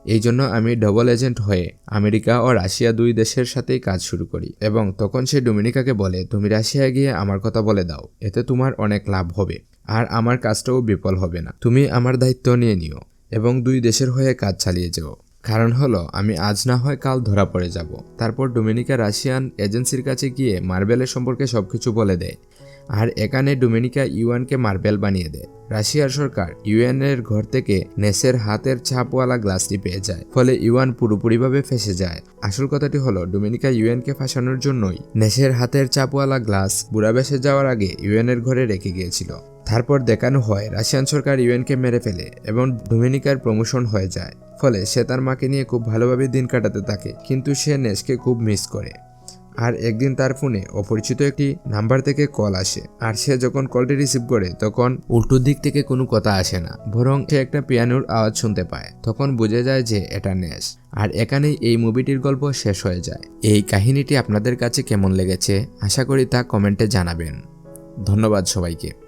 এই জন্য আমি ডবল এজেন্ট হয়ে আমেরিকা ও রাশিয়া দুই দেশের সাথেই কাজ শুরু করি। এবং তখন সে ডোমিনিকাকে বলে, তুমি রাশিয়ায় গিয়ে আমার কথা বলে দাও, এতে তোমার অনেক লাভ হবে আর আমার কাজটাও বিফল হবে না। তুমি আমার দায়িত্ব নিয়ে নিও এবং দুই দেশের হয়ে কাজ চালিয়ে যাও। কারণ হলো আমি আজ না হয় কাল ধরা পড়ে যাব। তারপর ডোমিনিকা রাশিয়ান এজেন্সির কাছে গিয়ে মার্বেলের সম্পর্কে সবকিছু বলে দেয়। আর এখানে ডোমিনিকা ইউয়ানকে মার্বেল বানিয়ে দেয়। রাশিয়ার সরকার ইউএনের ঘর থেকে নেসের হাতের ছাপওয়ালা গ্লাসটি পেয়ে যায়, ফলে ইউয়ান পুরোপুরিভাবে ফেঁসে যায়। আসল কথাটি হলো ডোমিনিকা ইউএনকে ফাঁসানোর জন্যই নেসের হাতের ছাপওয়ালা গ্লাস বুড়া বেসে যাওয়ার আগে ইউএনের ঘরে রেখে গিয়েছিল। তারপর দেখানো হয় রাশিয়ান সরকার ইউএনকে মেরে ফেলে এবং ডোমিনিকার প্রমোশন হয়ে যায়। ফলে সে তার মাকে নিয়ে খুব ভালোভাবে দিন কাটাতে থাকে, কিন্তু সে নেসকে খুব মিস করে। আর একদিন তার ফোনে অপরিচিত একটি নাম্বার থেকে কল আসে। আর সে যখন কলটি রিসিভ করে তখন উল্টো দিক থেকে কোনো কথা আসে না, বরং সে একটা পিয়ানোর আওয়াজ শুনতে পায়। তখন বুঝে যায় যে এটা নেস। আর এখানেই এই মুভিটির গল্প শেষ হয়ে যায়। এই কাহিনীটি আপনাদের কাছে কেমন লেগেছে আশা করি তা কমেন্টে জানাবেন। ধন্যবাদ সবাইকে।